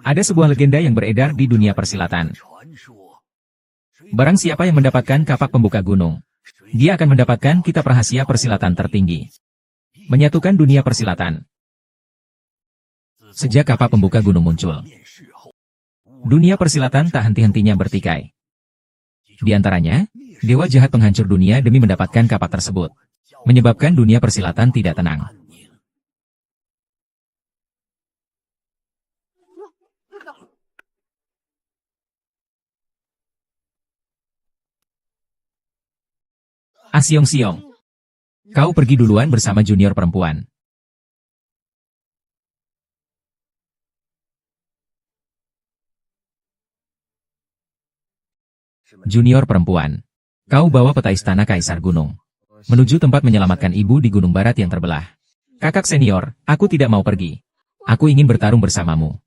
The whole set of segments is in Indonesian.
Ada sebuah legenda yang beredar di dunia persilatan. Barang siapa yang mendapatkan kapak pembuka gunung, dia akan mendapatkan kitab rahasia persilatan tertinggi. Menyatukan dunia persilatan. Sejak kapak pembuka gunung muncul, dunia persilatan tak henti-hentinya bertikai. Di antaranya, dewa jahat penghancur dunia demi mendapatkan kapak tersebut, menyebabkan dunia persilatan tidak tenang. Siong, kau pergi duluan bersama junior perempuan. Junior perempuan, kau bawa peta istana Kaisar Gunung, menuju tempat menyelamatkan ibu di Gunung Barat yang terbelah. Kakak senior, aku tidak mau pergi. Aku ingin bertarung bersamamu.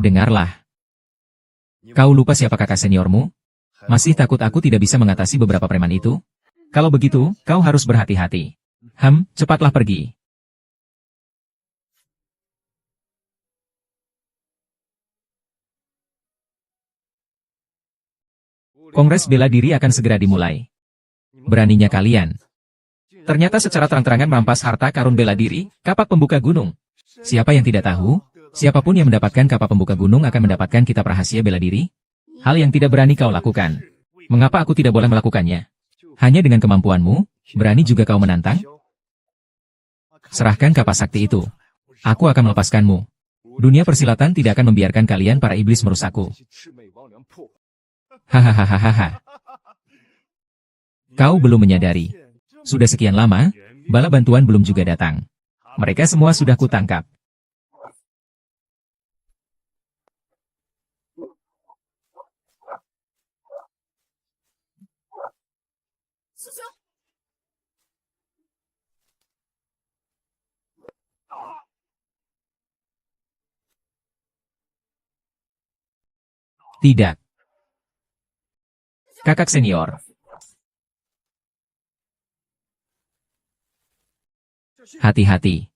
Dengarlah. Kau lupa siapa kakak seniormu? Masih takut aku tidak bisa mengatasi beberapa preman itu? Kalau begitu, kau harus berhati-hati. Cepatlah pergi. Kongres bela diri akan segera dimulai. Beraninya kalian. Ternyata secara terang-terangan merampas harta karun bela diri, kapak pembuka gunung. Siapa yang tidak tahu? Siapapun yang mendapatkan kapak pembuka gunung akan mendapatkan kitab rahasia bela diri? Hal yang tidak berani kau lakukan. Mengapa aku tidak boleh melakukannya? Hanya dengan kemampuanmu, berani juga kau menantang? Serahkan kapak sakti itu. Aku akan melepaskanmu. Dunia persilatan tidak akan membiarkan kalian para iblis merusakku. Hahaha. Kau belum menyadari. Sudah sekian lama, bala bantuan belum juga datang. Mereka semua sudah kutangkap. Tidak. Kakak senior. Hati-hati.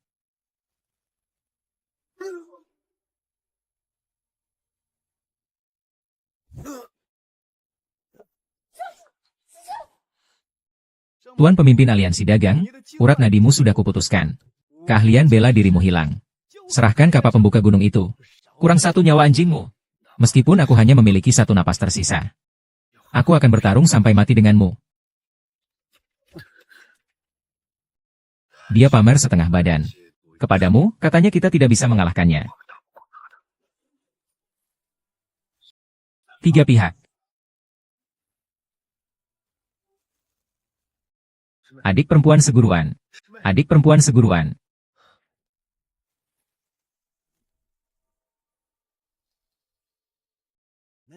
Tuan pemimpin aliansi dagang, urat nadimu sudah kuputuskan. Keahlian bela dirimu hilang. Serahkan kapak pembuka gunung itu. Kurang satu nyawa anjingmu. Meskipun aku hanya memiliki satu napas tersisa. Aku akan bertarung sampai mati denganmu. Dia pamer setengah badan. Kepadamu, katanya kita tidak bisa mengalahkannya. Tiga pihak. Adik perempuan seguruan. Adik perempuan seguruan.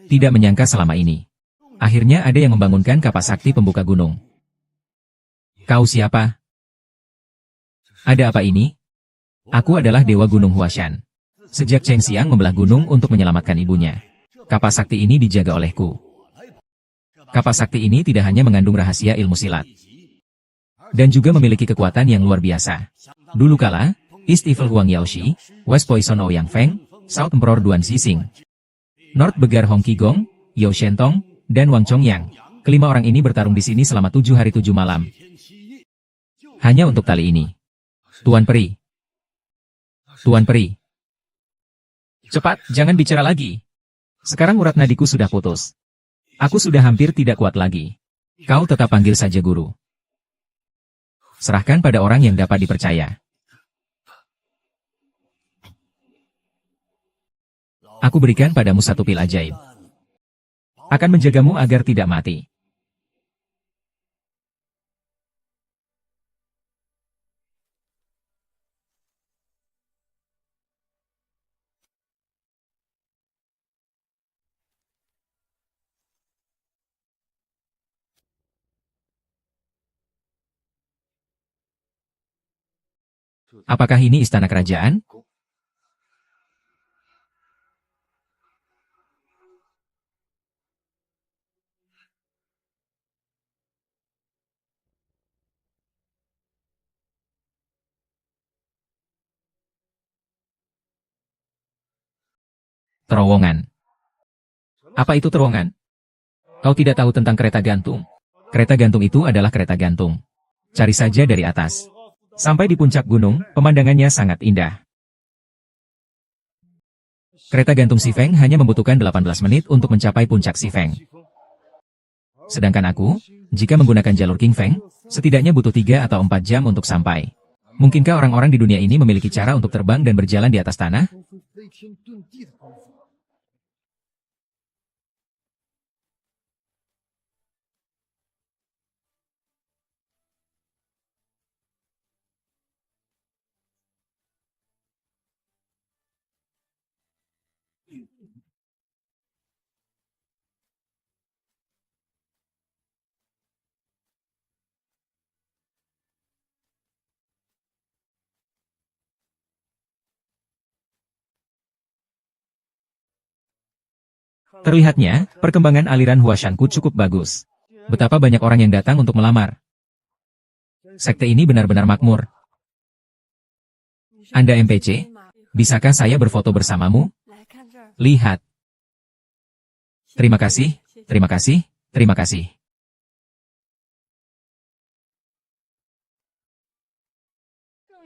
Tidak menyangka selama ini. Akhirnya ada yang membangunkan kapak sakti pembuka gunung. Kau siapa? Ada apa ini? Aku adalah Dewa Gunung Huashan. Sejak Cheng Xiang membelah gunung untuk menyelamatkan ibunya, kapak sakti ini dijaga olehku. Kapak sakti ini tidak hanya mengandung rahasia ilmu silat, dan juga memiliki kekuatan yang luar biasa. Dulu kala, East Evil Huang Yaoshi, West Poison Ouyang Feng, South Emperor Duan Xixing, North Begar Hong Qigong, Yao Shentong, dan Wang Chongyang. Kelima orang ini bertarung di sini selama 7 hari 7 malam. Hanya untuk tali ini. Tuan Peri. Tuan Peri. Cepat, jangan bicara lagi. Sekarang urat nadiku sudah putus. Aku sudah hampir tidak kuat lagi. Kau tetap panggil saja guru. Serahkan pada orang yang dapat dipercaya. Aku berikan padamu satu pil ajaib. Akan menjagamu agar tidak mati. Apakah ini istana kerajaan? Terowongan. Apa itu terowongan? Kau tidak tahu tentang kereta gantung? Kereta gantung itu adalah kereta gantung. Cari saja dari atas. Sampai di puncak gunung, pemandangannya sangat indah. Kereta gantung Xifeng hanya membutuhkan 18 menit untuk mencapai puncak Xifeng. Sedangkan aku, jika menggunakan jalur King Feng, setidaknya butuh 3 atau 4 jam untuk sampai. Mungkinkah orang-orang di dunia ini memiliki cara untuk terbang dan berjalan di atas tanah? Terlihatnya, perkembangan aliran Huashanku cukup bagus. Betapa banyak orang yang datang untuk melamar. Sekte ini benar-benar makmur. Anda MPC? Bisakah saya berfoto bersamamu? Lihat. Terima kasih, terima kasih, terima kasih.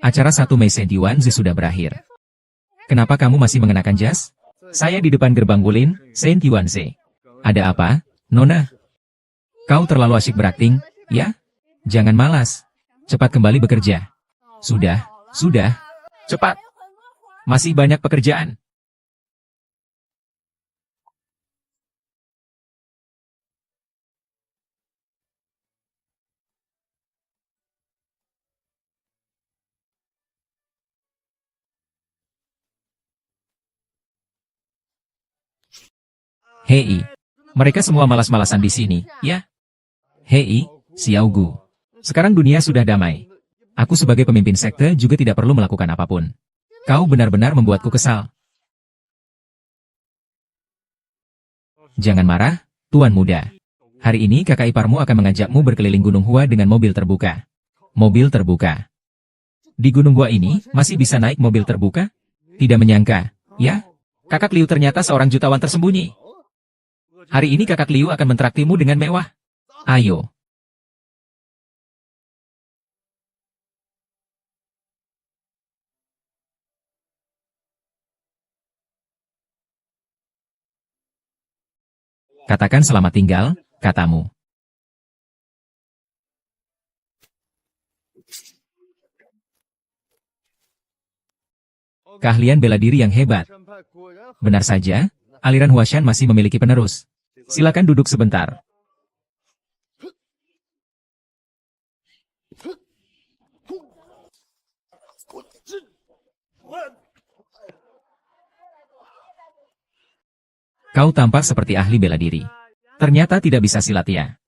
Acara 1 Mei Sentiwan sudah berakhir. Kenapa kamu masih mengenakan jas? Saya di depan gerbang Wulin, Saint Yuanze. Ada apa, Nona? Kau terlalu asyik berakting, ya? Jangan malas. Cepat kembali bekerja. Sudah, cepat. Masih banyak pekerjaan. Hei, mereka semua malas-malasan di sini, ya? Hei, Xiao Gu. Sekarang dunia sudah damai. Aku sebagai pemimpin sekte juga tidak perlu melakukan apapun. Kau benar-benar membuatku kesal. Jangan marah, Tuan Muda. Hari ini kakak iparmu akan mengajakmu berkeliling Gunung Hua dengan mobil terbuka. Mobil terbuka. Di Gunung Hua ini, masih bisa naik mobil terbuka? Tidak menyangka, ya? Kakak Liu ternyata seorang jutawan tersembunyi. Hari ini kakak Liu akan mentraktirmu dengan mewah. Ayo. Katakan selamat tinggal, katamu. Keahlian bela diri yang hebat. Benar saja, aliran Huashan masih memiliki penerus. Silakan duduk sebentar. Kau tampak seperti ahli bela diri. Ternyata tidak bisa silat ya.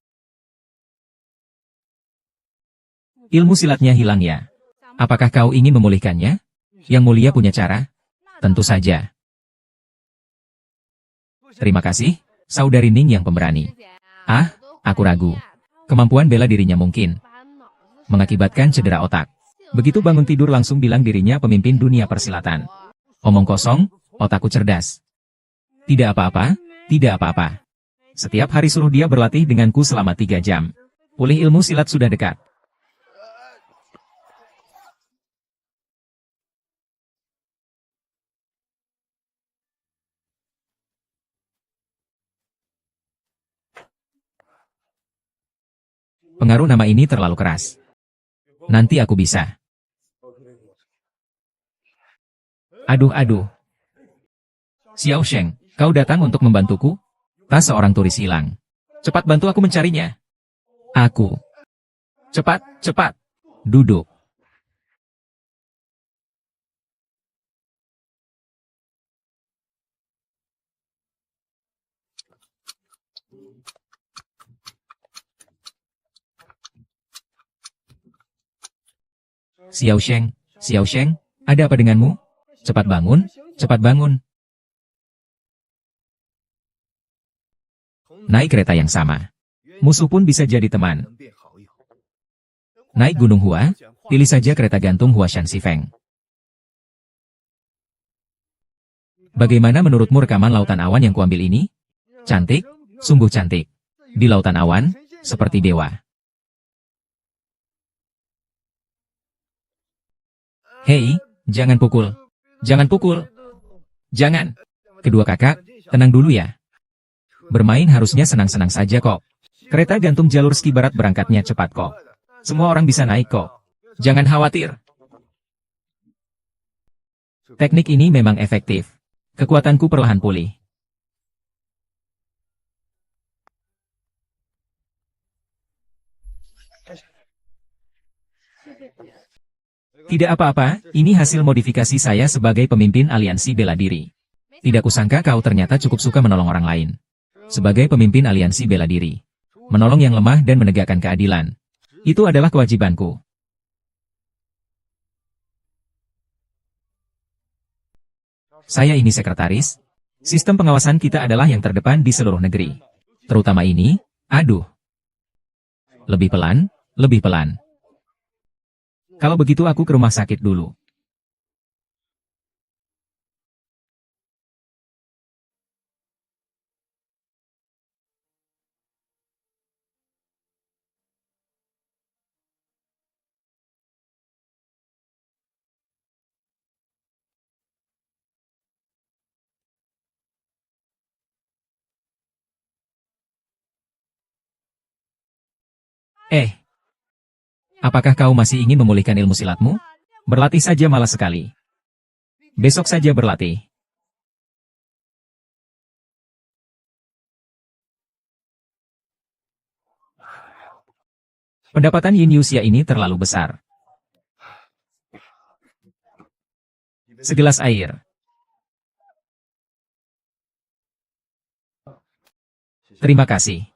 Ilmu silatnya hilang ya. Apakah kau ingin memulihkannya? Yang mulia punya cara? Tentu saja. Terima kasih, Saudari Ning yang pemberani. Ah, aku ragu. Kemampuan bela dirinya mungkin mengakibatkan cedera otak. Begitu bangun tidur langsung bilang dirinya pemimpin dunia persilatan. Omong kosong, otakku cerdas. Tidak apa-apa, tidak apa-apa. Setiap hari suruh dia berlatih denganku selama 3 jam. Pulih ilmu silat sudah dekat. Pengaruh nama ini terlalu keras. Nanti aku bisa. Aduh. Xiao Sheng, kau datang untuk membantuku? Tas seorang turis hilang. Cepat bantu aku mencarinya. Aku. Cepat. Duduk. Xiao Sheng, ada apa denganmu? Cepat bangun. Naik kereta yang sama. Musuh pun bisa jadi teman. Naik Gunung Hua, pilih saja kereta gantung Huashan Xifeng. Bagaimana menurutmu rekaman lautan awan yang kuambil ini? Cantik, sungguh cantik. Di lautan awan, seperti dewa. Hei, jangan pukul. Jangan pukul. Jangan. Kedua kakak, tenang dulu ya. Bermain harusnya senang-senang saja kok. Kereta gantung jalur ski barat berangkatnya cepat kok. Semua orang bisa naik kok. Jangan khawatir. Teknik ini memang efektif. Kekuatanku perlahan pulih. Tidak apa-apa, ini hasil modifikasi saya sebagai pemimpin aliansi bela diri. Tidak kusangka kau ternyata cukup suka menolong orang lain. Sebagai pemimpin aliansi bela diri, menolong yang lemah dan menegakkan keadilan. Itu adalah kewajibanku. Saya ini sekretaris. Sistem pengawasan kita adalah yang terdepan di seluruh negeri. Terutama ini, aduh. Lebih pelan, lebih pelan. Kalau begitu aku ke rumah sakit dulu. Apakah kau masih ingin memulihkan ilmu silatmu? Berlatih saja malas sekali. Besok saja berlatih. Pendapatan Yin Yuxia ini terlalu besar. Segelas air. Terima kasih.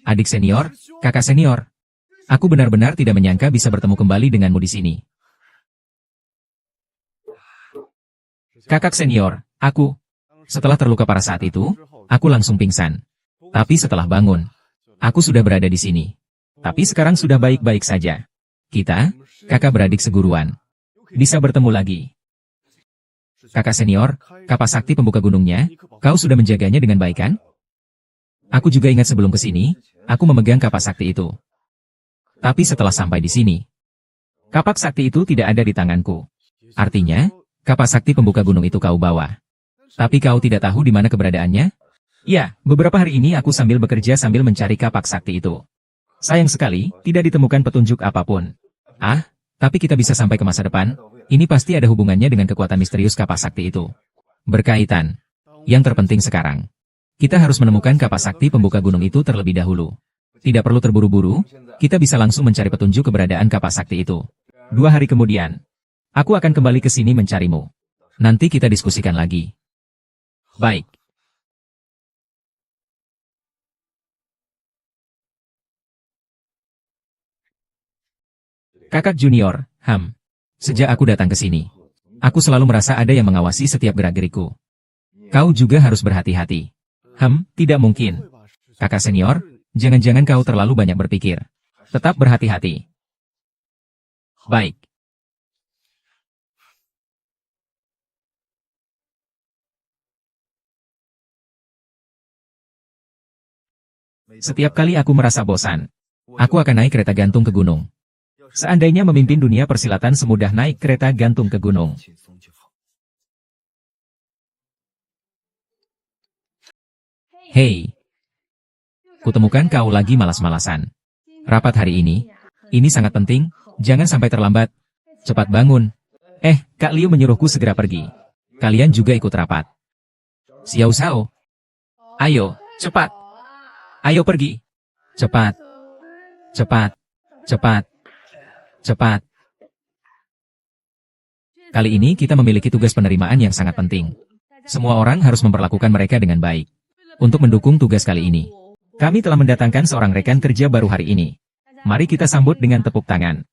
Adik senior, kakak senior. Aku benar-benar tidak menyangka bisa bertemu kembali denganmu di sini. Kakak senior, aku. Setelah terluka parah saat itu, aku langsung pingsan. Tapi setelah bangun, aku sudah berada di sini. Tapi sekarang sudah baik-baik saja. Kita, kakak beradik seguruan. Bisa bertemu lagi. Kakak senior, kapak sakti pembuka gunungnya, kau sudah menjaganya dengan baik kan? Aku juga ingat sebelum ke sini, aku memegang kapak sakti itu. Tapi setelah sampai di sini, kapak sakti itu tidak ada di tanganku. Artinya, kapak sakti pembuka gunung itu kau bawa. Tapi kau tidak tahu di mana keberadaannya? Ya, beberapa hari ini aku sambil bekerja sambil mencari kapak sakti itu. Sayang sekali, tidak ditemukan petunjuk apapun. Tapi kita bisa sampai ke masa depan. Ini pasti ada hubungannya dengan kekuatan misterius kapak sakti itu. Berkaitan. Yang terpenting sekarang, kita harus menemukan kapak sakti pembuka gunung itu terlebih dahulu. Tidak perlu terburu-buru, kita bisa langsung mencari petunjuk keberadaan kapak sakti itu. 2 hari kemudian, aku akan kembali ke sini mencarimu. Nanti kita diskusikan lagi. Baik. Kakak junior, Sejak aku datang ke sini, aku selalu merasa ada yang mengawasi setiap gerak-gerikku. Kau juga harus berhati-hati. Tidak mungkin. Kakak senior, jangan-jangan kau terlalu banyak berpikir. Tetap berhati-hati. Baik. Setiap kali aku merasa bosan, aku akan naik kereta gantung ke gunung. Seandainya memimpin dunia persilatan semudah naik kereta gantung ke gunung. Hei, kutemukan kau lagi malas-malasan. Rapat hari ini sangat penting, jangan sampai terlambat. Cepat bangun. Kak Liu menyuruhku segera pergi. Kalian juga ikut rapat. Xiao Shao. Ayo, cepat. Ayo pergi. Cepat. Cepat. Cepat. Cepat. Kali ini kita memiliki tugas penerimaan yang sangat penting. Semua orang harus memperlakukan mereka dengan baik. Untuk mendukung tugas kali ini, kami telah mendatangkan seorang rekan kerja baru hari ini. Mari kita sambut dengan tepuk tangan.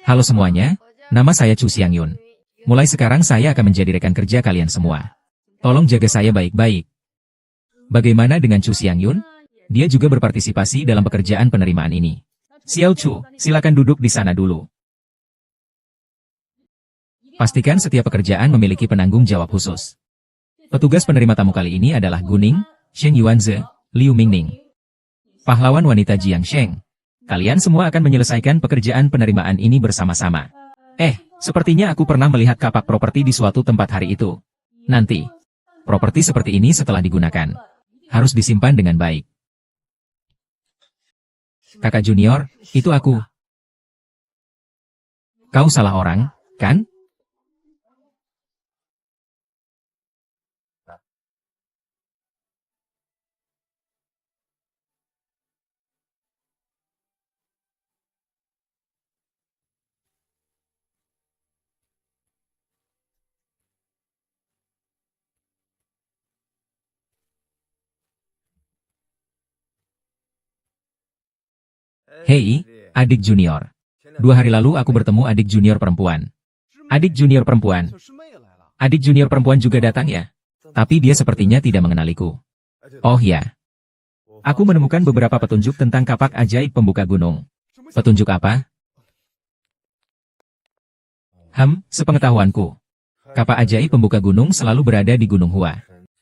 Halo semuanya, nama saya Chu Xiangyun. Mulai sekarang saya akan menjadi rekan kerja kalian semua. Tolong jaga saya baik-baik. Bagaimana dengan Chu Xiangyun? Dia juga berpartisipasi dalam pekerjaan penerimaan ini. Xiao Chu, silakan duduk di sana dulu. Pastikan setiap pekerjaan memiliki penanggung jawab khusus. Petugas penerima tamu kali ini adalah Guning, Sheng Yuanze, Liu Mingning. Pahlawan wanita Jiang Sheng. Kalian semua akan menyelesaikan pekerjaan penerimaan ini bersama-sama. Sepertinya aku pernah melihat kapak properti di suatu tempat hari itu. Nanti, properti seperti ini setelah digunakan harus disimpan dengan baik. Kakak junior, itu aku. Kau salah orang, kan? Hei, adik junior. 2 hari lalu aku bertemu adik junior perempuan. Adik junior perempuan. Adik junior perempuan juga datang ya? Tapi dia sepertinya tidak mengenaliku. Oh ya. Aku menemukan beberapa petunjuk tentang kapak ajaib pembuka gunung. Petunjuk apa? Sepengetahuanku. Kapak ajaib pembuka gunung selalu berada di Gunung Hua.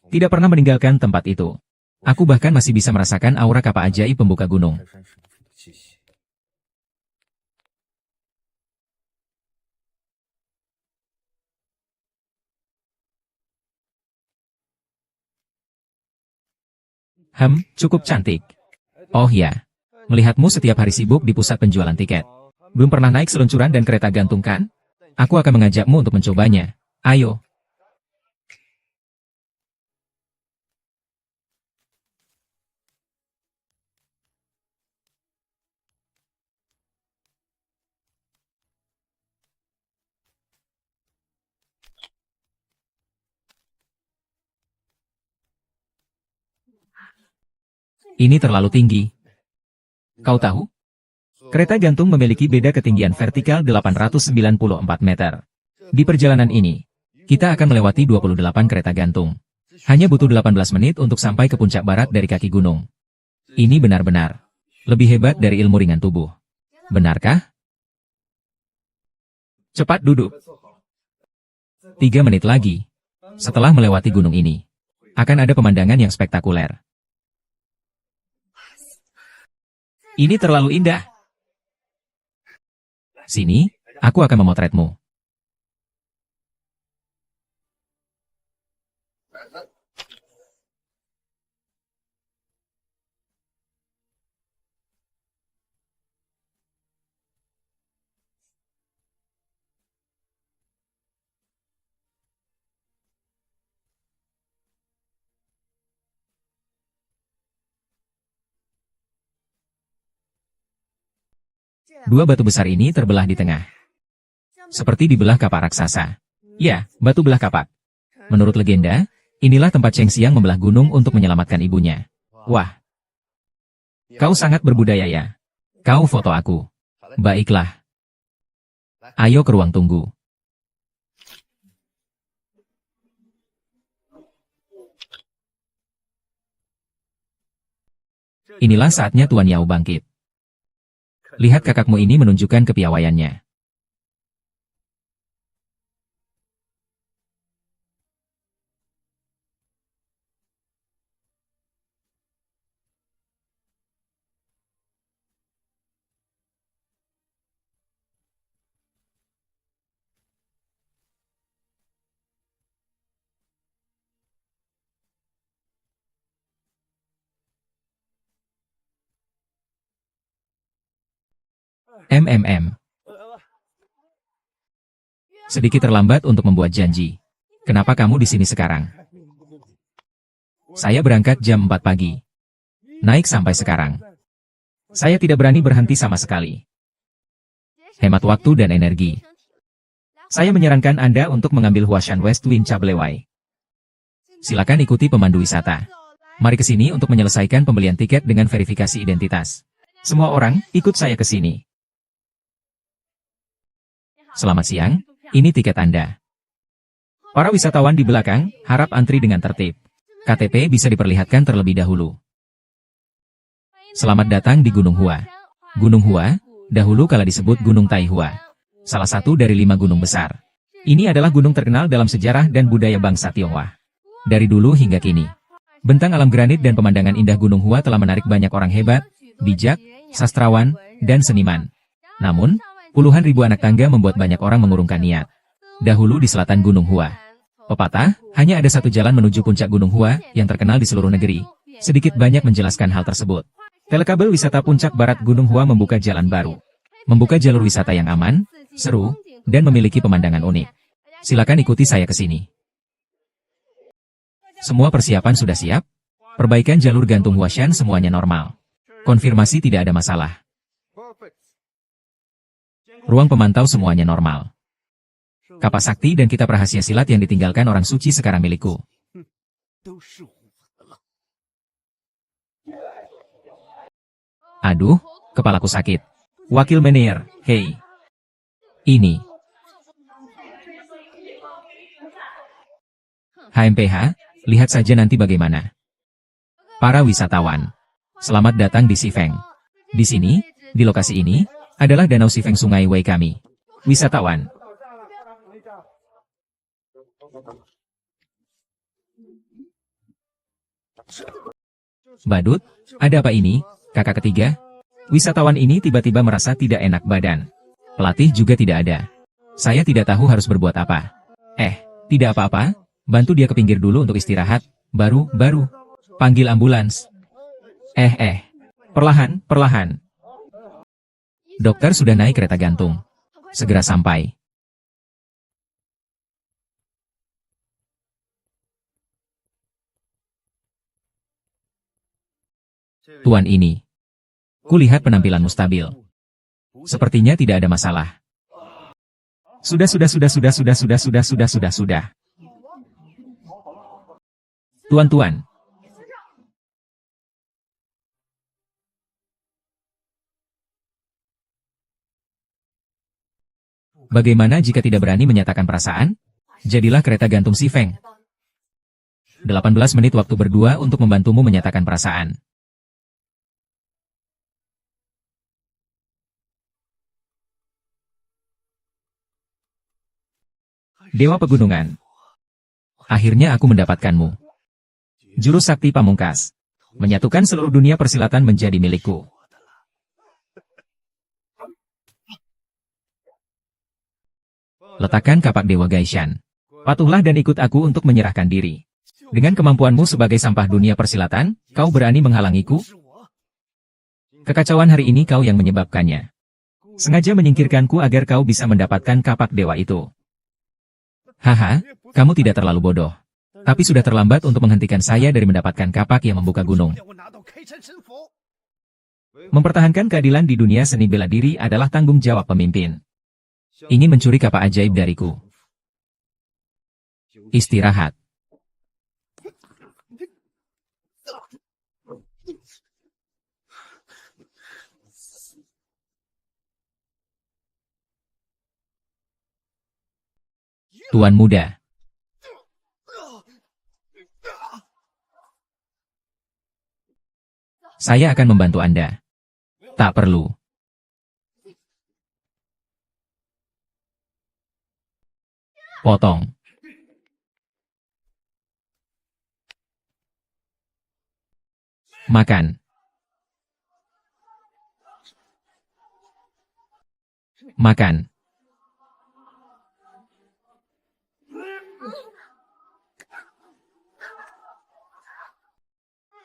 Tidak pernah meninggalkan tempat itu. Aku bahkan masih bisa merasakan aura kapak ajaib pembuka gunung. Cukup cantik. Oh ya, melihatmu setiap hari sibuk di pusat penjualan tiket. Belum pernah naik seluncuran dan kereta gantung kan? Aku akan mengajakmu untuk mencobanya. Ayo. Ini terlalu tinggi. Kau tahu? Kereta gantung memiliki beda ketinggian vertikal 894 meter. Di perjalanan ini, kita akan melewati 28 kereta gantung. Hanya butuh 18 menit untuk sampai ke puncak barat dari kaki gunung. Ini benar-benar lebih hebat dari ilmu ringan tubuh. Benarkah? Cepat duduk. 3 menit lagi. Setelah melewati gunung ini, akan ada pemandangan yang spektakuler. Ini terlalu indah. Sini, aku akan memotretmu. Dua batu besar ini terbelah di tengah. Seperti dibelah kapak raksasa. Ya, batu belah kapak. Menurut legenda, inilah tempat Cheng Xiang membelah gunung untuk menyelamatkan ibunya. Wah. Kau sangat berbudaya ya. Kau foto aku. Baiklah. Ayo ke ruang tunggu. Inilah saatnya Tuan Yao bangkit. Lihat kakakmu ini menunjukkan kepiawaiannya. Sedikit terlambat untuk membuat janji. Kenapa kamu di sini sekarang? Saya berangkat jam 4 pagi. Naik sampai sekarang. Saya tidak berani berhenti sama sekali. Hemat waktu dan energi. Saya menyarankan Anda untuk mengambil Huashan West Wind Cableway. Silakan ikuti pemandu wisata. Mari ke sini untuk menyelesaikan pembelian tiket dengan verifikasi identitas. Semua orang, ikut saya ke sini. Selamat siang, ini tiket Anda. Para wisatawan di belakang, harap antri dengan tertib. KTP bisa diperlihatkan terlebih dahulu. Selamat datang di Gunung Hua. Gunung Hua, dahulu kala disebut Gunung Taihua. Salah satu dari 5 gunung besar. Ini adalah gunung terkenal dalam sejarah dan budaya bangsa Tionghoa. Dari dulu hingga kini. Bentang alam granit dan pemandangan indah Gunung Hua telah menarik banyak orang hebat, bijak, sastrawan, dan seniman. Namun, puluhan ribu anak tangga membuat banyak orang mengurungkan niat. Dahulu di selatan Gunung Hua. Pepatah, hanya ada satu jalan menuju puncak Gunung Hua yang terkenal di seluruh negeri. Sedikit banyak menjelaskan hal tersebut. Telekabel wisata puncak barat Gunung Hua membuka jalan baru. Membuka jalur wisata yang aman, seru, dan memiliki pemandangan unik. Silakan ikuti saya ke sini. Semua persiapan sudah siap? Perbaikan jalur gantung Huashan semuanya normal. Konfirmasi tidak ada masalah. Ruang pemantau semuanya normal. Kapak sakti dan kitab rahasia silat yang ditinggalkan orang suci sekarang milikku. Aduh, kepalaku sakit. Wakil Menir, hei. Ini. HMPH, lihat saja nanti bagaimana. Para wisatawan, selamat datang di Sifeng. Di sini, di lokasi ini, adalah Danau Sifeng Sungai Wei kami. Wisatawan. Badut, ada apa ini, kakak ketiga? Wisatawan ini tiba-tiba merasa tidak enak badan. Pelatih juga tidak ada. Saya tidak tahu harus berbuat apa. Tidak apa-apa, bantu dia ke pinggir dulu untuk istirahat, baru. Panggil ambulans. Perlahan, perlahan. Dokter sudah naik kereta gantung. Segera sampai. Tuan ini. Kulihat penampilanmu stabil. Sepertinya tidak ada masalah. Sudah. Tuan. Bagaimana jika tidak berani menyatakan perasaan? Jadilah kereta gantung Sifeng. 18 menit waktu berdua untuk membantumu menyatakan perasaan. Dewa Pegunungan. Akhirnya aku mendapatkanmu. Jurus sakti pamungkas. Menyatukan seluruh dunia persilatan menjadi milikku. Letakkan kapak Dewa Gaishan. Patuhlah dan ikut aku untuk menyerahkan diri. Dengan kemampuanmu sebagai sampah dunia persilatan, kau berani menghalangiku? Kekacauan hari ini kau yang menyebabkannya. Sengaja menyingkirkanku agar kau bisa mendapatkan kapak dewa itu. Haha, kamu tidak terlalu bodoh. Tapi sudah terlambat untuk menghentikan saya dari mendapatkan kapak yang membuka gunung. Mempertahankan keadilan di dunia seni bela diri adalah tanggung jawab pemimpin. Ingin mencuri kapak ajaib dariku. Istirahat. Tuan muda. Saya akan membantu Anda. Tak perlu. Potong. Makan. Makan.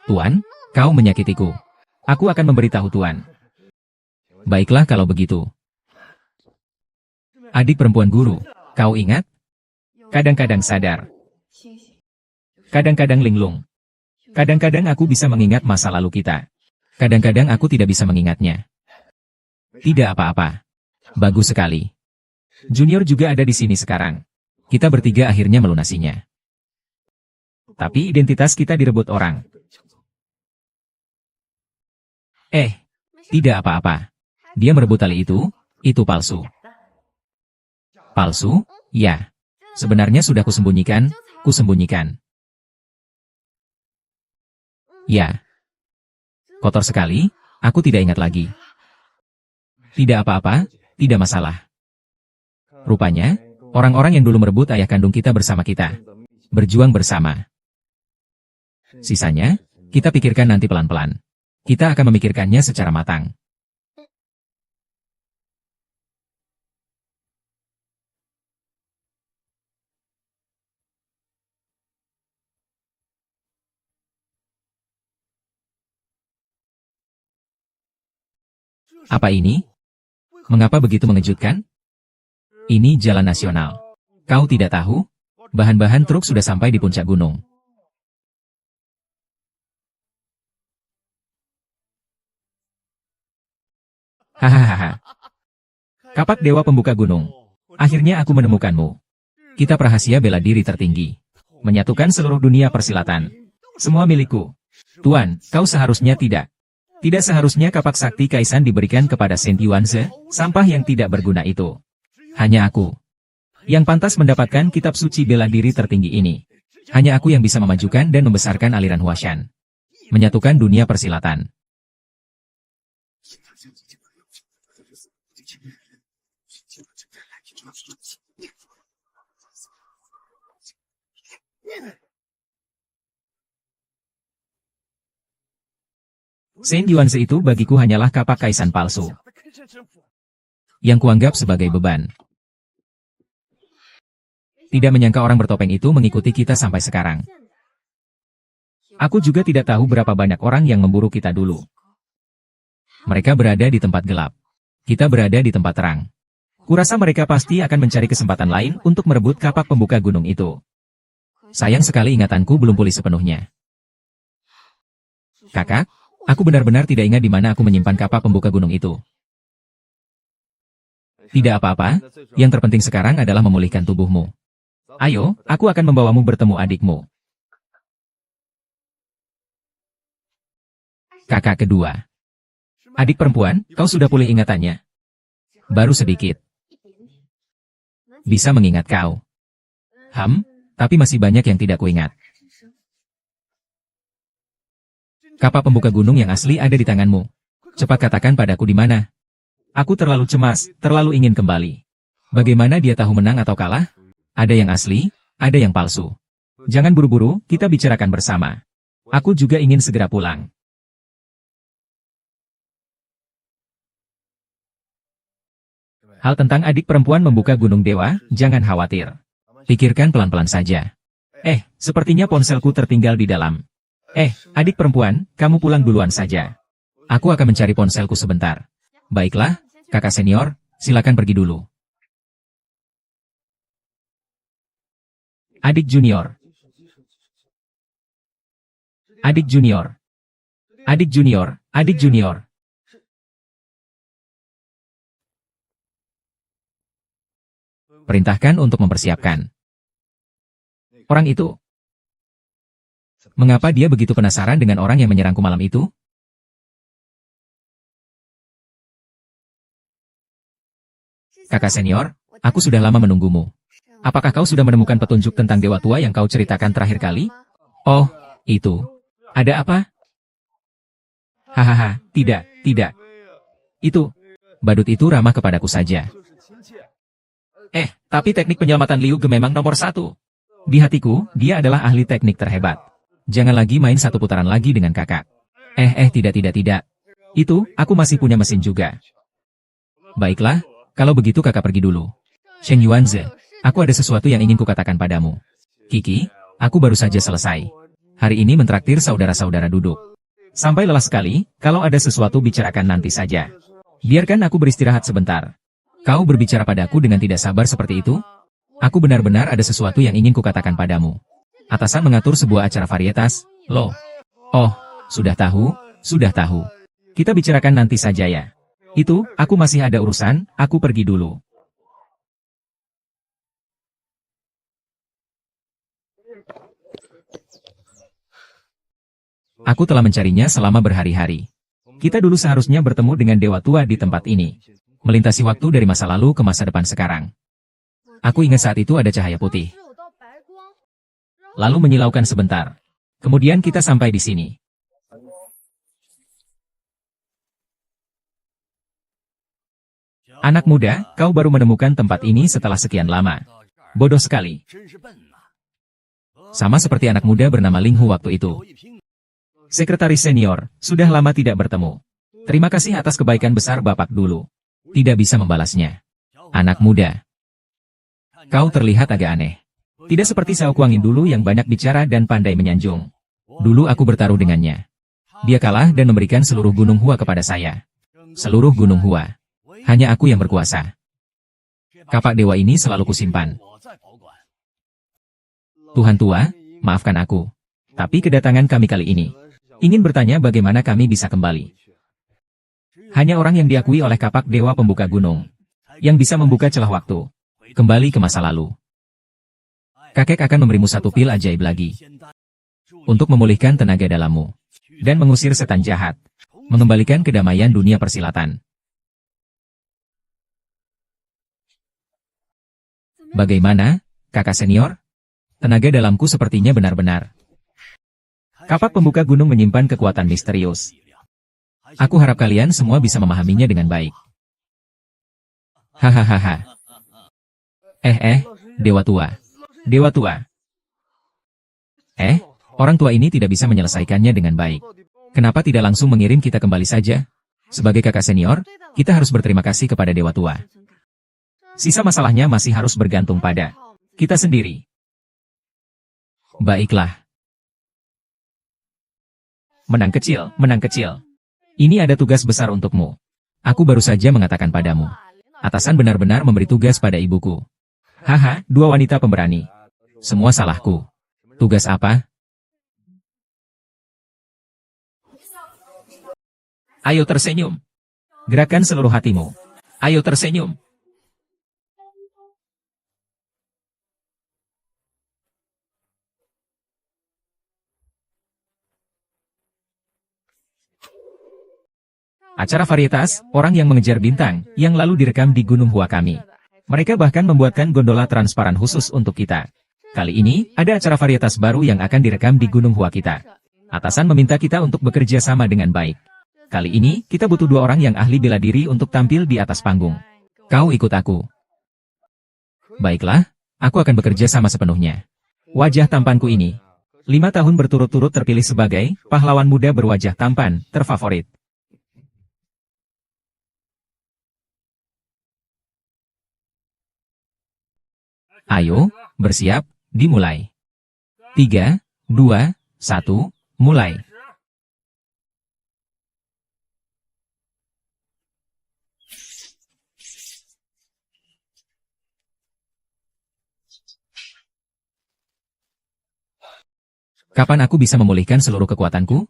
Tuan, kau menyakitiku. Aku akan memberitahu Tuan. Baiklah kalau begitu. Adik perempuan guru, kau ingat? Kadang-kadang sadar. Kadang-kadang linglung. Kadang-kadang aku bisa mengingat masa lalu kita. Kadang-kadang aku tidak bisa mengingatnya. Tidak apa-apa. Bagus sekali. Junior juga ada di sini sekarang. Kita bertiga akhirnya melunasinya. Tapi identitas kita direbut orang. Tidak apa-apa. Dia merebut tali itu palsu. Palsu? Ya. Sebenarnya sudah kusembunyikan. Ya. Kotor sekali, aku tidak ingat lagi. Tidak apa-apa, tidak masalah. Rupanya, orang-orang yang dulu merebut ayah kandung kita bersama kita. Berjuang bersama. Sisanya, kita pikirkan nanti pelan-pelan. Kita akan memikirkannya secara matang. Apa ini? Mengapa begitu mengejutkan? Ini jalan nasional. Kau tidak tahu? Bahan-bahan truk sudah sampai di puncak gunung. Hahaha. Kapak Dewa Pembuka Gunung. Akhirnya aku menemukanmu. Kita rahasia bela diri tertinggi. Menyatukan seluruh dunia persilatan. Semua milikku. Tuan, kau seharusnya tidak. Tidak seharusnya kapak sakti Kaisan diberikan kepada Saint Yuanze, sampah yang tidak berguna itu. Hanya aku yang pantas mendapatkan kitab suci bela diri tertinggi ini. Hanya aku yang bisa memajukan dan membesarkan aliran Huashan. Menyatukan dunia persilatan. Saint Yuanze itu bagiku hanyalah kapak Kaisan palsu. Yang kuanggap sebagai beban. Tidak menyangka orang bertopeng itu mengikuti kita sampai sekarang. Aku juga tidak tahu berapa banyak orang yang memburu kita dulu. Mereka berada di tempat gelap. Kita berada di tempat terang. Kurasa mereka pasti akan mencari kesempatan lain untuk merebut kapak pembuka gunung itu. Sayang sekali ingatanku belum pulih sepenuhnya. Kakak, aku benar-benar tidak ingat di mana aku menyimpan kapak pembuka gunung itu. Tidak apa-apa, yang terpenting sekarang adalah memulihkan tubuhmu. Ayo, aku akan membawamu bertemu adikmu. Kakak kedua. Adik perempuan, kau sudah pulih ingatannya? Baru sedikit. Bisa mengingat kau. Tapi masih banyak yang tidak kuingat. Kapak pembuka gunung yang asli ada di tanganmu. Cepat katakan padaku di mana. Aku terlalu cemas, terlalu ingin kembali. Bagaimana dia tahu menang atau kalah? Ada yang asli, ada yang palsu. Jangan buru-buru, kita bicarakan bersama. Aku juga ingin segera pulang. Hal tentang adik perempuan membuka gunung dewa, jangan khawatir. Pikirkan pelan-pelan saja. Sepertinya ponselku tertinggal di dalam. Adik perempuan, kamu pulang duluan saja. Aku akan mencari ponselku sebentar. Baiklah, kakak senior, silakan pergi dulu. Adik junior. Adik junior. Adik junior, adik junior. Perintahkan untuk mempersiapkan. Orang itu. Mengapa dia begitu penasaran dengan orang yang menyerangku malam itu? Kakak senior, aku sudah lama menunggumu. Apakah kau sudah menemukan petunjuk tentang Dewa Tua yang kau ceritakan terakhir kali? Oh, itu. Ada apa? Hahaha, tidak. Itu. Badut itu ramah kepadaku saja. Tapi teknik penyelamatan Liu Ge memang nomor 1. Di hatiku, dia adalah ahli teknik terhebat. Jangan lagi main satu putaran lagi dengan kakak. Tidak. Itu, aku masih punya mesin juga. Baiklah, kalau begitu kakak pergi dulu. Shen Yuanze, aku ada sesuatu yang ingin kukatakan padamu. Kiki, aku baru saja selesai. Hari ini mentraktir saudara-saudara duduk. Sampai lelah sekali, kalau ada sesuatu bicarakan nanti saja. Biarkan aku beristirahat sebentar. Kau berbicara padaku dengan tidak sabar seperti itu? Aku benar-benar ada sesuatu yang ingin kukatakan padamu. Atasan mengatur sebuah acara varietas, loh. Oh, sudah tahu. Kita bicarakan nanti saja ya. Itu, aku masih ada urusan, aku pergi dulu. Aku telah mencarinya selama berhari-hari. Kita dulu seharusnya bertemu dengan Dewa Tua di tempat ini. Melintasi waktu dari masa lalu ke masa depan sekarang. Aku ingat saat itu ada cahaya putih. Lalu menyilaukan sebentar. Kemudian kita sampai di sini. Anak muda, kau baru menemukan tempat ini setelah sekian lama. Bodoh sekali. Sama seperti anak muda bernama Ling Hu waktu itu. Sekretaris senior, sudah lama tidak bertemu. Terima kasih atas kebaikan besar Bapak dulu. Tidak bisa membalasnya. Anak muda. Kau terlihat agak aneh. Tidak seperti Xiao Kuangin dulu yang banyak bicara dan pandai menyanjung. Dulu aku bertaruh dengannya. Dia kalah dan memberikan seluruh Gunung Hua kepada saya. Seluruh Gunung Hua. Hanya aku yang berkuasa. Kapak dewa ini selalu kusimpan. Tuhan tua, maafkan aku. Tapi kedatangan kami kali ini ingin bertanya bagaimana kami bisa kembali. Hanya orang yang diakui oleh kapak dewa pembuka gunung yang bisa membuka celah waktu. Kembali ke masa lalu. Kakek akan memberimu satu pil ajaib lagi. Untuk memulihkan tenaga dalammu. Dan mengusir setan jahat. Mengembalikan kedamaian dunia persilatan. Bagaimana, kakak senior? Tenaga dalamku sepertinya benar-benar. Kapak pembuka gunung menyimpan kekuatan misterius. Aku harap kalian semua bisa memahaminya dengan baik. Hahaha. Dewa tua. Dewa tua. Orang tua ini tidak bisa menyelesaikannya dengan baik. Kenapa tidak langsung mengirim kita kembali saja? Sebagai kakak senior, kita harus berterima kasih kepada Dewa tua. Sisa masalahnya masih harus bergantung pada kita sendiri. Baiklah. Menang kecil, menang kecil. Ini ada tugas besar untukmu. Aku baru saja mengatakan padamu. Atasan benar-benar memberi tugas pada ibuku. Haha, dua wanita pemberani. Semua salahku. Tugas apa? Ayo tersenyum. Gerakan seluruh hatimu. Ayo tersenyum. Acara varietas, orang yang mengejar bintang, yang lalu direkam di Gunung Hua kami. Mereka bahkan membuatkan gondola transparan khusus untuk kita. Kali ini, ada acara varietas baru yang akan direkam di Gunung Hua kita. Atasan meminta kita untuk bekerja sama dengan baik. Kali ini, kita butuh dua orang yang ahli bela diri untuk tampil di atas panggung. Kau ikut aku. Baiklah, aku akan bekerja sama sepenuhnya. Wajah tampanku ini. 5 tahun berturut-turut terpilih sebagai pahlawan muda berwajah tampan, terfavorit. Ayo, bersiap, dimulai. 3, 2, 1, mulai. Kapan aku bisa memulihkan seluruh kekuatanku?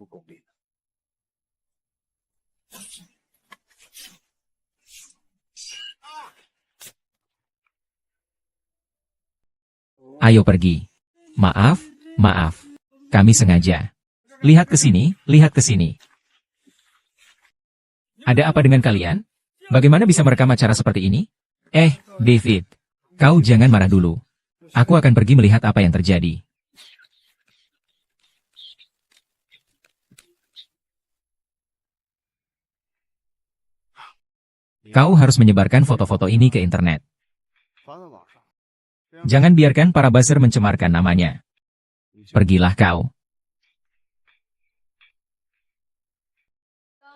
Ayo pergi. Maaf, maaf. Kami sengaja. Lihat ke sini, lihat ke sini. Ada apa dengan kalian? Bagaimana bisa merekam acara seperti ini? David. Kau jangan marah dulu. Aku akan pergi melihat apa yang terjadi. Kau harus menyebarkan foto-foto ini ke internet. Jangan biarkan para buzzer mencemarkan namanya. Pergilah kau.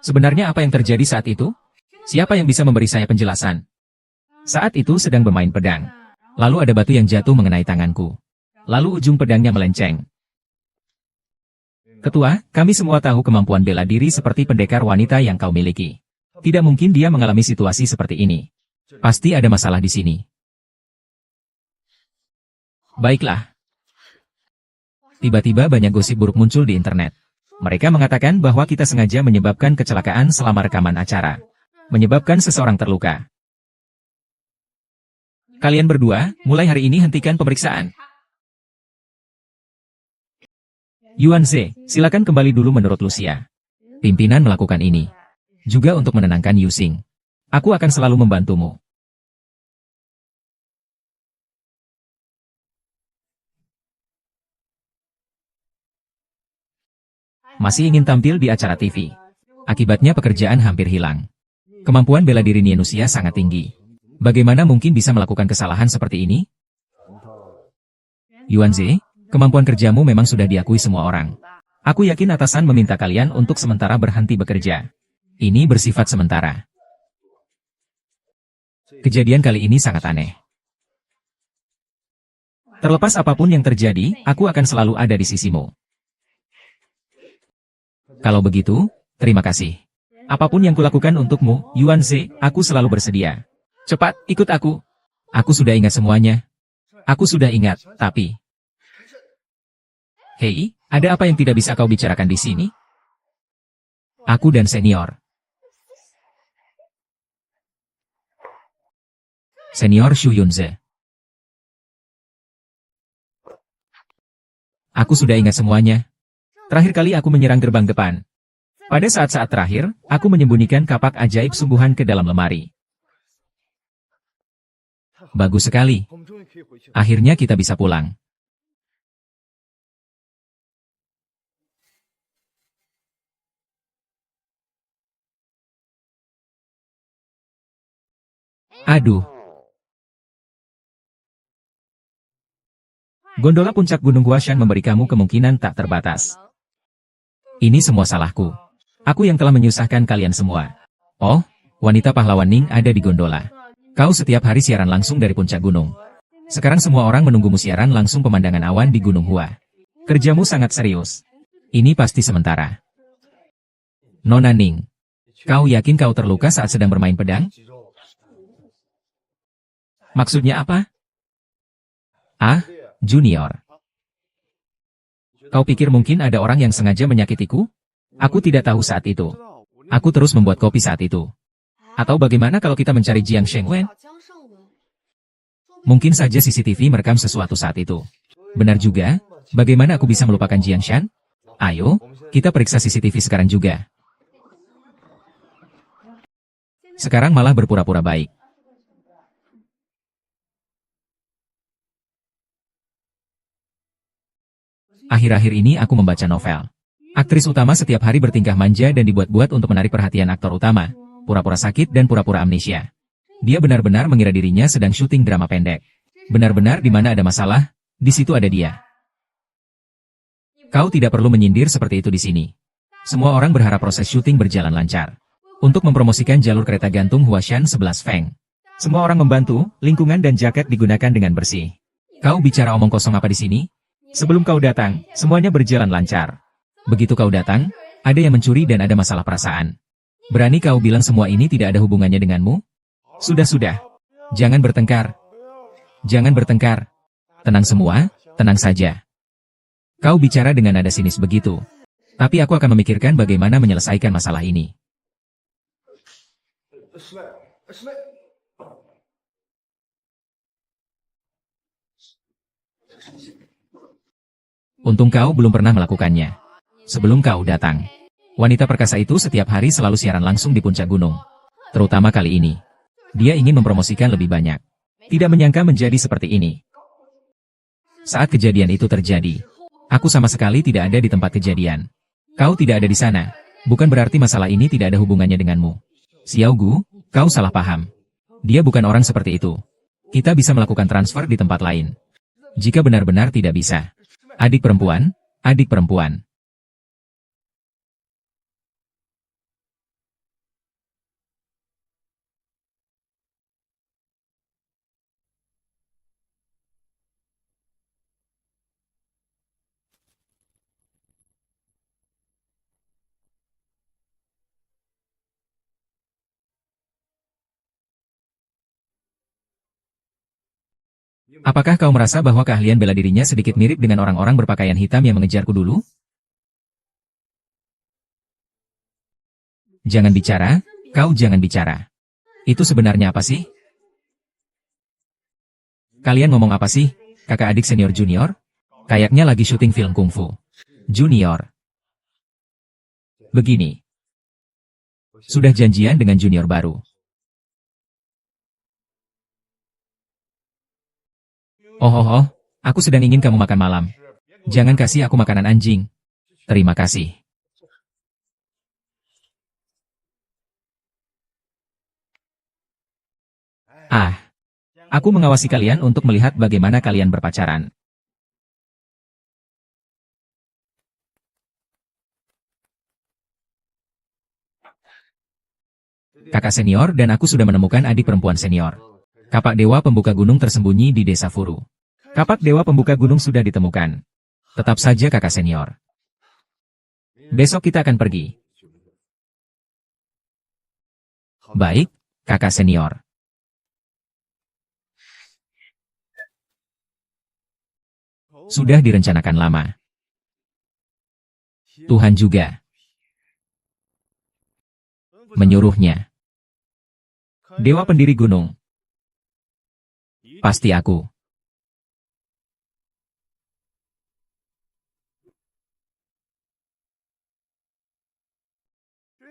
Sebenarnya apa yang terjadi saat itu? Siapa yang bisa memberi saya penjelasan? Saat itu sedang bermain pedang. Lalu ada batu yang jatuh mengenai tanganku. Lalu ujung pedangnya melenceng. Ketua, kami semua tahu kemampuan bela diri seperti pendekar wanita yang kau miliki. Tidak mungkin dia mengalami situasi seperti ini. Pasti ada masalah di sini. Baiklah. Tiba-tiba banyak gosip buruk muncul di internet. Mereka mengatakan bahwa kita sengaja menyebabkan kecelakaan selama rekaman acara. Menyebabkan seseorang terluka. Kalian berdua, mulai hari ini hentikan pemeriksaan. Yuan Ze, silakan kembali dulu menurut Lucia. Pimpinan melakukan ini. Juga untuk menenangkan Yu Xing. Aku akan selalu membantumu. Masih ingin tampil di acara TV. Akibatnya pekerjaan hampir hilang. Kemampuan bela diri Nienusia sangat tinggi. Bagaimana mungkin bisa melakukan kesalahan seperti ini? Yuanze, kemampuan kerjamu memang sudah diakui semua orang. Aku yakin atasan meminta kalian untuk sementara berhenti bekerja. Ini bersifat sementara. Kejadian kali ini sangat aneh. Terlepas apapun yang terjadi, aku akan selalu ada di sisimu. Kalau begitu, terima kasih. Apapun yang kulakukan untukmu, Yuanze, aku selalu bersedia. Cepat, ikut aku. Aku sudah ingat semuanya. Aku sudah ingat, tapi... Hei, ada apa yang tidak bisa kau bicarakan di sini? Aku dan senior. Senior Xu Yunze. Aku sudah ingat semuanya. Terakhir kali aku menyerang gerbang depan. Pada saat-saat terakhir, aku menyembunyikan kapak ajaib sungguhan ke dalam lemari. Bagus sekali. Akhirnya kita bisa pulang. Aduh. Gondola puncak Gunung Huashan memberi kamu kemungkinan tak terbatas. Ini semua salahku. Aku yang telah menyusahkan kalian semua. Oh, wanita pahlawan Ning ada di gondola. Kau setiap hari siaran langsung dari puncak gunung. Sekarang semua orang menunggumu siaran langsung pemandangan awan di Gunung Hua. Kerjamu sangat serius. Ini pasti sementara. Nona Ning, kau yakin kau terluka saat sedang bermain pedang? Maksudnya apa? Ah, Junior. Kau pikir mungkin ada orang yang sengaja menyakitiku? Aku tidak tahu saat itu. Aku terus membuat kopi saat itu. Atau bagaimana kalau kita mencari Jiang Shengwen? Mungkin saja CCTV merekam sesuatu saat itu. Benar juga, bagaimana aku bisa melupakan Jiang Shan? Ayo, kita periksa CCTV sekarang juga. Sekarang malah berpura-pura baik. Akhir-akhir ini aku membaca novel. Aktris utama setiap hari bertingkah manja dan dibuat-buat untuk menarik perhatian aktor utama, pura-pura sakit dan pura-pura amnesia. Dia benar-benar mengira dirinya sedang syuting drama pendek. Benar-benar di mana ada masalah, di situ ada dia. Kau tidak perlu menyindir seperti itu di sini. Semua orang berharap proses syuting berjalan lancar. Untuk mempromosikan jalur kereta gantung Huashan 11 Feng. Semua orang membantu, lingkungan dan jaket digunakan dengan bersih. Kau bicara omong kosong apa di sini? Sebelum kau datang, semuanya berjalan lancar. Begitu kau datang, ada yang mencuri dan ada masalah perasaan. Berani kau bilang semua ini tidak ada hubungannya denganmu? Sudah-sudah. Jangan bertengkar. Jangan bertengkar. Tenang semua, tenang saja. Kau bicara dengan nada sinis begitu. Tapi aku akan memikirkan bagaimana menyelesaikan masalah ini. Untung kau belum pernah melakukannya. Sebelum kau datang. Wanita perkasa itu setiap hari selalu siaran langsung di puncak gunung. Terutama kali ini. Dia ingin mempromosikan lebih banyak. Tidak menyangka menjadi seperti ini. Saat kejadian itu terjadi, aku sama sekali tidak ada di tempat kejadian. Kau tidak ada di sana. Bukan berarti masalah ini tidak ada hubungannya denganmu. Xiao Gu, kau salah paham. Dia bukan orang seperti itu. Kita bisa melakukan transfer di tempat lain. Jika benar-benar tidak bisa. Adik perempuan, adik perempuan. Apakah kau merasa bahwa keahlian bela dirinya sedikit mirip dengan orang-orang berpakaian hitam yang mengejarku dulu? Jangan bicara, kau jangan bicara. Itu sebenarnya apa sih? Kalian ngomong apa sih, kakak adik senior junior? Kayaknya lagi syuting film kungfu. Junior. Begini. Sudah janjian dengan junior baru. Oh, aku sedang ingin kamu makan malam. Jangan kasih aku makanan anjing. Terima kasih. Ah, aku mengawasi kalian untuk melihat bagaimana kalian berpacaran. Kakak senior dan aku sudah menemukan adik perempuan senior. Kapak dewa pembuka gunung tersembunyi di desa Furu. Kapak dewa pembuka gunung sudah ditemukan. Tetap saja kakak senior. Besok kita akan pergi. Baik, kakak senior. Sudah direncanakan lama. Tuhan juga menyuruhnya. Dewa pendiri gunung. Pasti aku.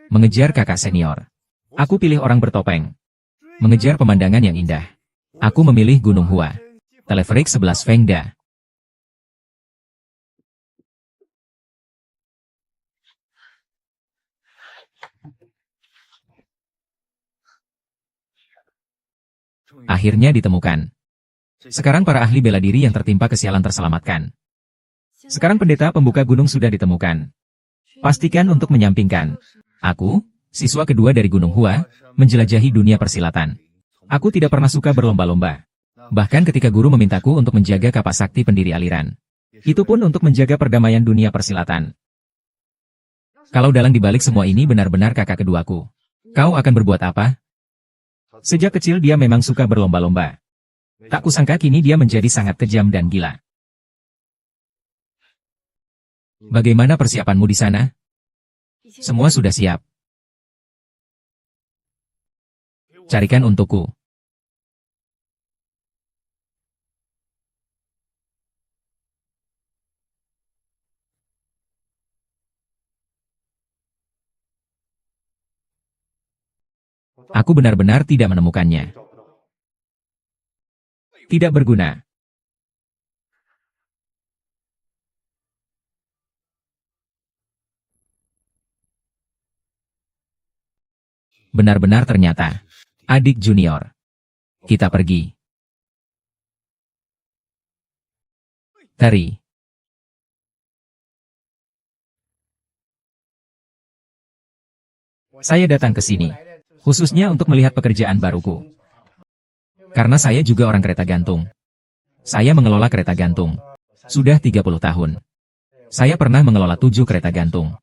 Mengejar kakak senior. Aku pilih orang bertopeng. Mengejar pemandangan yang indah. Aku memilih Gunung Hua. Teleferik 11 Fengda. Akhirnya ditemukan. Sekarang para ahli bela diri yang tertimpa kesialan terselamatkan. Sekarang pendeta pembuka gunung sudah ditemukan. Pastikan untuk menyampingkan. Aku, siswa kedua dari Gunung Hua, menjelajahi dunia persilatan. Aku tidak pernah suka berlomba-lomba. Bahkan ketika guru memintaku untuk menjaga kapak sakti pendiri aliran. Itu pun untuk menjaga perdamaian dunia persilatan. Kalau dalang dibalik semua ini benar-benar kakak keduaku. Kau akan berbuat apa? Sejak kecil dia memang suka berlomba-lomba. Tak kusangka kini dia menjadi sangat kejam dan gila. Bagaimana persiapanmu di sana? Semua sudah siap. Carikan untukku. Aku benar-benar tidak menemukannya. Tidak berguna. Benar-benar ternyata. Adik junior. Kita pergi. Tari. Saya datang ke sini. Khususnya untuk melihat pekerjaan baruku. Karena saya juga orang kereta gantung. Saya mengelola kereta gantung. Sudah 30 tahun. Saya pernah mengelola 7 kereta gantung.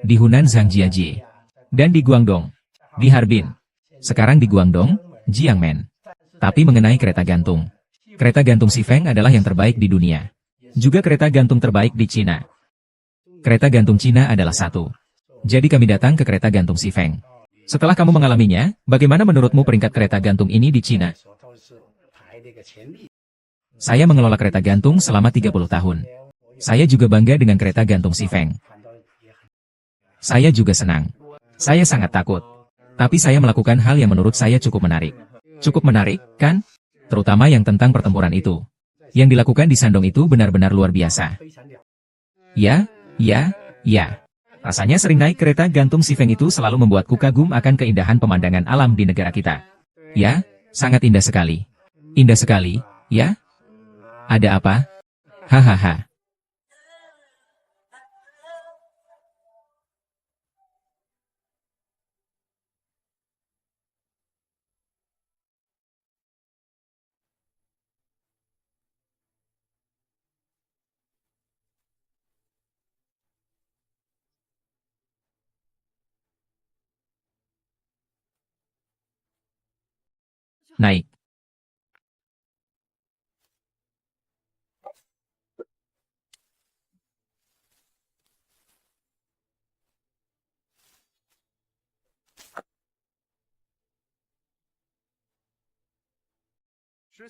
Di Hunan Zhangjiajie. Dan di Guangdong. Di Harbin. Sekarang di Guangdong, Jiangmen. Tapi mengenai kereta gantung. Kereta gantung Xifeng adalah yang terbaik di dunia. Juga kereta gantung terbaik di Cina. Kereta gantung Cina adalah satu. Jadi kami datang ke kereta gantung Xifeng. Setelah kamu mengalaminya, bagaimana menurutmu peringkat kereta gantung ini di Cina? Saya mengelola kereta gantung selama 30 tahun. Saya juga bangga dengan kereta gantung Xifeng. Saya juga senang. Saya sangat takut. Tapi saya melakukan hal yang menurut saya cukup menarik. Cukup menarik, kan? Terutama yang tentang pertempuran itu. Yang dilakukan di Shandong itu benar-benar luar biasa. Ya, ya, ya. Rasanya sering naik kereta gantung Xifeng itu selalu membuatku kagum akan keindahan pemandangan alam di negara kita. Ya, sangat indah sekali. Indah sekali, ya? Ada apa? Hahaha. Naik.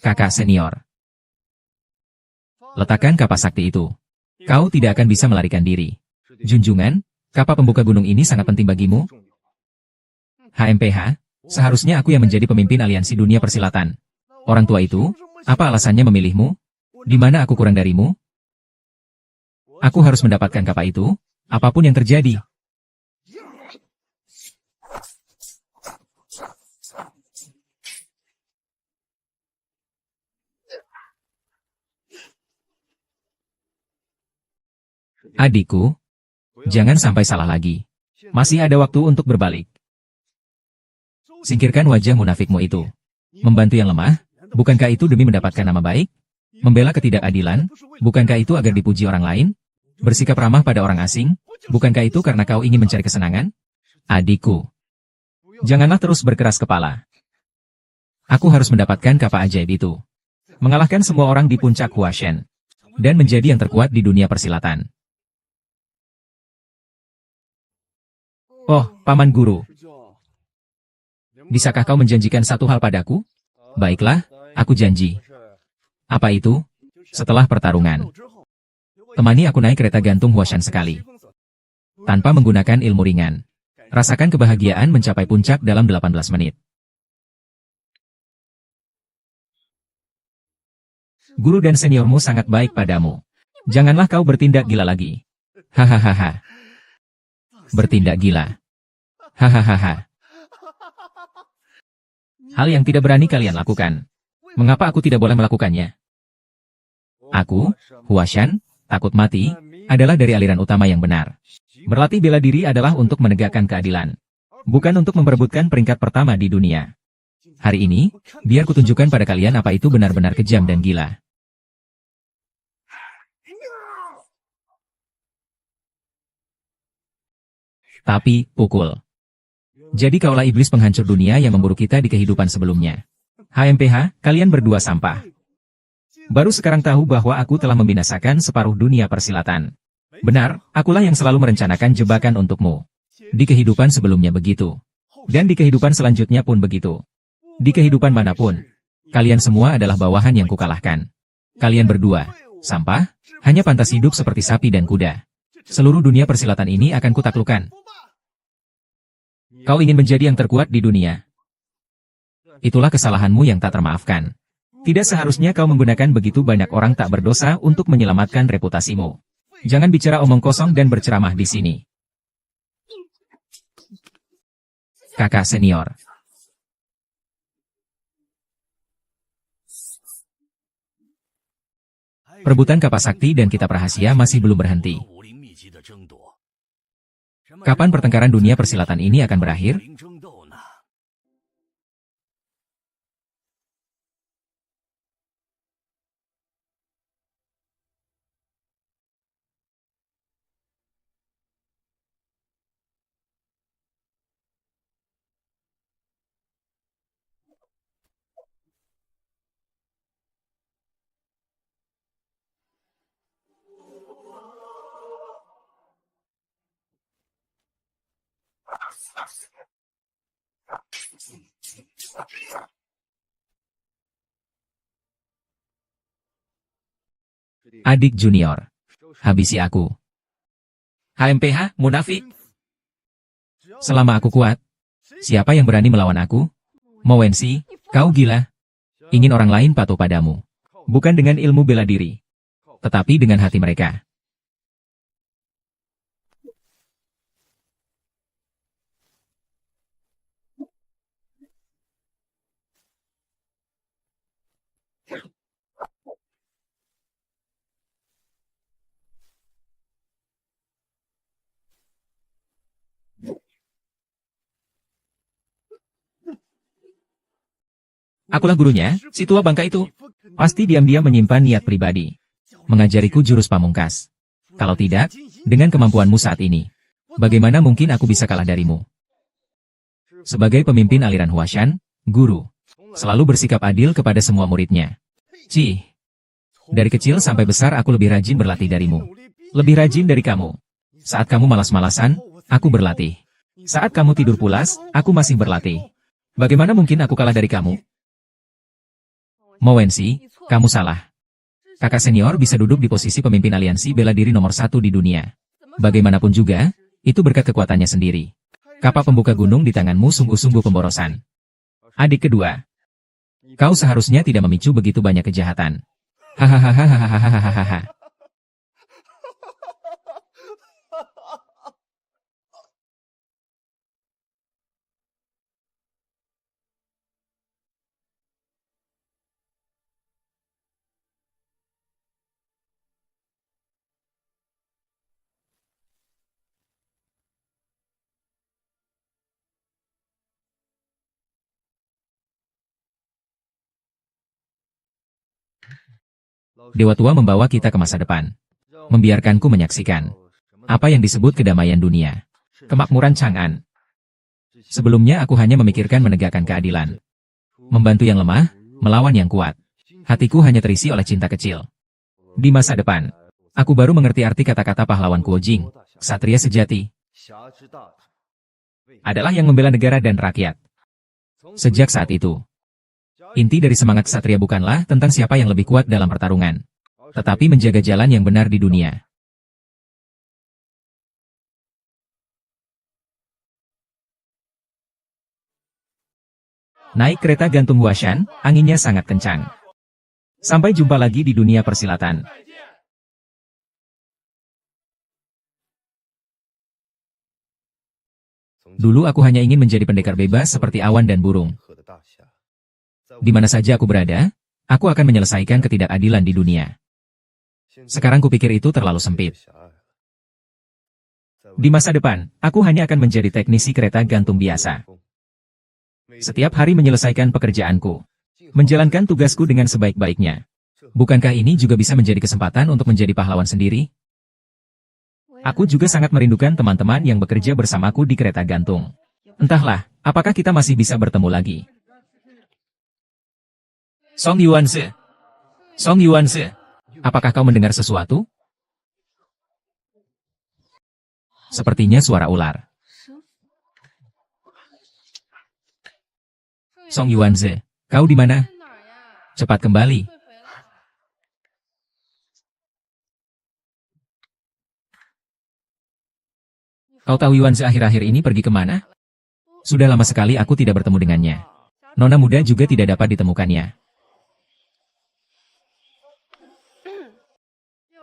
Kakak senior. Letakkan kapak sakti itu. Kau tidak akan bisa melarikan diri. Junjungan, kapak pembuka gunung ini sangat penting bagimu. HMPH, seharusnya aku yang menjadi pemimpin aliansi dunia persilatan. Orang tua itu, apa alasannya memilihmu? Di mana aku kurang darimu? Aku harus mendapatkan kapak itu, apapun yang terjadi. Adikku, jangan sampai salah lagi. Masih ada waktu untuk berbalik. Singkirkan wajah munafikmu itu. Membantu yang lemah, bukankah itu demi mendapatkan nama baik? Membela ketidakadilan, bukankah itu agar dipuji orang lain? Bersikap ramah pada orang asing, bukankah itu karena kau ingin mencari kesenangan? Adikku, janganlah terus berkeras kepala. Aku harus mendapatkan kapal ajaib itu. Mengalahkan semua orang di puncak Huashen. Dan menjadi yang terkuat di dunia persilatan. Oh, Paman Guru. Bisakah kau menjanjikan satu hal padaku? Baiklah, aku janji. Apa itu? Setelah pertarungan. Temani aku naik kereta gantung Huashan sekali. Tanpa menggunakan ilmu ringan. Rasakan kebahagiaan mencapai puncak dalam 18 menit. Guru dan seniormu sangat baik padamu. Janganlah kau bertindak gila lagi. Hahaha. Bertindak gila. Hahaha. Hal yang tidak berani kalian lakukan. Mengapa aku tidak boleh melakukannya? Aku, Huashan, takut mati, adalah dari aliran utama yang benar. Berlatih bela diri adalah untuk menegakkan keadilan. Bukan untuk memperebutkan peringkat pertama di dunia. Hari ini, biar kutunjukkan pada kalian apa itu benar-benar kejam dan gila. Tapi, pukul. Jadi kaulah iblis penghancur dunia yang memburu kita di kehidupan sebelumnya. HMPH, kalian berdua sampah. Baru sekarang tahu bahwa aku telah membinasakan separuh dunia persilatan. Benar, akulah yang selalu merencanakan jebakan untukmu. Di kehidupan sebelumnya begitu. Dan di kehidupan selanjutnya pun begitu. Di kehidupan manapun. Kalian semua adalah bawahan yang kukalahkan. Kalian berdua, sampah, hanya pantas hidup seperti sapi dan kuda. Seluruh dunia persilatan ini akan kutaklukkan. Kau ingin menjadi yang terkuat di dunia. Itulah kesalahanmu yang tak termaafkan. Tidak seharusnya kau menggunakan begitu banyak orang tak berdosa untuk menyelamatkan reputasimu. Jangan bicara omong kosong dan berceramah di sini. Kakak senior. Perebutan kapas sakti dan kitab rahasia masih belum berhenti. Kapan pertengkaran dunia persilatan ini akan berakhir? Adik junior. Habisi aku. HMPH, munafik. Selama aku kuat, siapa yang berani melawan aku? Mowensi, kau gila. Ingin orang lain patuh padamu. Bukan dengan ilmu bela diri. Tetapi dengan hati mereka. Akulah gurunya, si tua bangka itu. Pasti diam-diam menyimpan niat pribadi. Mengajariku jurus pamungkas. Kalau tidak, dengan kemampuanmu saat ini, bagaimana mungkin aku bisa kalah darimu? Sebagai pemimpin aliran Huashan, guru, selalu bersikap adil kepada semua muridnya. Cih, dari kecil sampai besar aku lebih rajin berlatih darimu. Lebih rajin dari kamu. Saat kamu malas-malasan, aku berlatih. Saat kamu tidur pulas, aku masih berlatih. Bagaimana mungkin aku kalah dari kamu? Mowensi, kamu salah. Kakak senior bisa duduk di posisi pemimpin aliansi bela diri nomor 1 di dunia. Bagaimanapun juga, itu berkat kekuatannya sendiri. Kapal pembuka gunung di tanganmu sungguh-sungguh pemborosan. Adik kedua, kau seharusnya tidak memicu begitu banyak kejahatan. Hahaha. Dewa tua membawa kita ke masa depan. Membiarkanku menyaksikan apa yang disebut kedamaian dunia. Kemakmuran Chang'an. Sebelumnya aku hanya memikirkan menegakkan keadilan. Membantu yang lemah, melawan yang kuat. Hatiku hanya terisi oleh cinta kecil. Di masa depan, aku baru mengerti arti kata-kata pahlawan Kuo Jing, ksatria sejati. Adalah yang membela negara dan rakyat. Sejak saat itu, inti dari semangat ksatria bukanlah tentang siapa yang lebih kuat dalam pertarungan, tetapi menjaga jalan yang benar di dunia. Naik kereta gantung Huashan, anginnya sangat kencang. Sampai jumpa lagi di dunia persilatan. Dulu aku hanya ingin menjadi pendekar bebas seperti awan dan burung. Di mana saja aku berada, aku akan menyelesaikan ketidakadilan di dunia. Sekarang kupikir itu terlalu sempit. Di masa depan, aku hanya akan menjadi teknisi kereta gantung biasa. Setiap hari menyelesaikan pekerjaanku. Menjalankan tugasku dengan sebaik-baiknya. Bukankah ini juga bisa menjadi kesempatan untuk menjadi pahlawan sendiri? Aku juga sangat merindukan teman-teman yang bekerja bersamaku di kereta gantung. Entahlah, apakah kita masih bisa bertemu lagi? Song Yuanze. Song Yuanze. Apakah kau mendengar sesuatu? Sepertinya suara ular. Song Yuanze, kau di mana? Cepat kembali. Kau tahu Yuanze akhir-akhir ini pergi kemana? Sudah lama sekali aku tidak bertemu dengannya. Nona muda juga tidak dapat ditemukannya.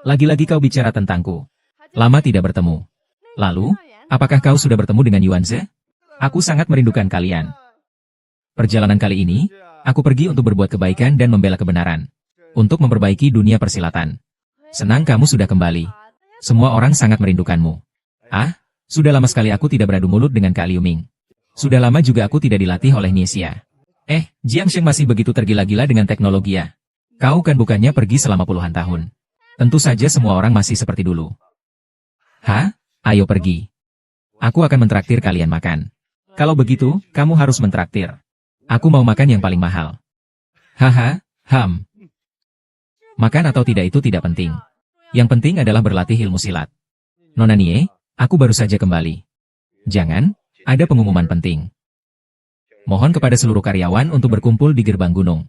Lagi-lagi kau bicara tentangku. Lama tidak bertemu. Lalu, apakah kau sudah bertemu dengan Yuanze? Aku sangat merindukan kalian. Perjalanan kali ini, aku pergi untuk berbuat kebaikan dan membela kebenaran. Untuk memperbaiki dunia persilatan. Senang kamu sudah kembali. Semua orang sangat merindukanmu. Ah, sudah lama sekali aku tidak beradu mulut dengan Kak Liu Ming. Sudah lama juga aku tidak dilatih oleh Niesia. Jiang Sheng masih begitu tergila-gila dengan teknologi ya. Kau kan bukannya pergi selama puluhan tahun. Tentu saja semua orang masih seperti dulu. Hah? Ayo pergi. Aku akan mentraktir kalian makan. Kalau begitu, kamu harus mentraktir. Aku mau makan yang paling mahal. Haha, Makan atau tidak itu tidak penting. Yang penting adalah berlatih ilmu silat. Nona Nie, aku baru saja kembali. Jangan, ada pengumuman penting. Mohon kepada seluruh karyawan untuk berkumpul di gerbang gunung.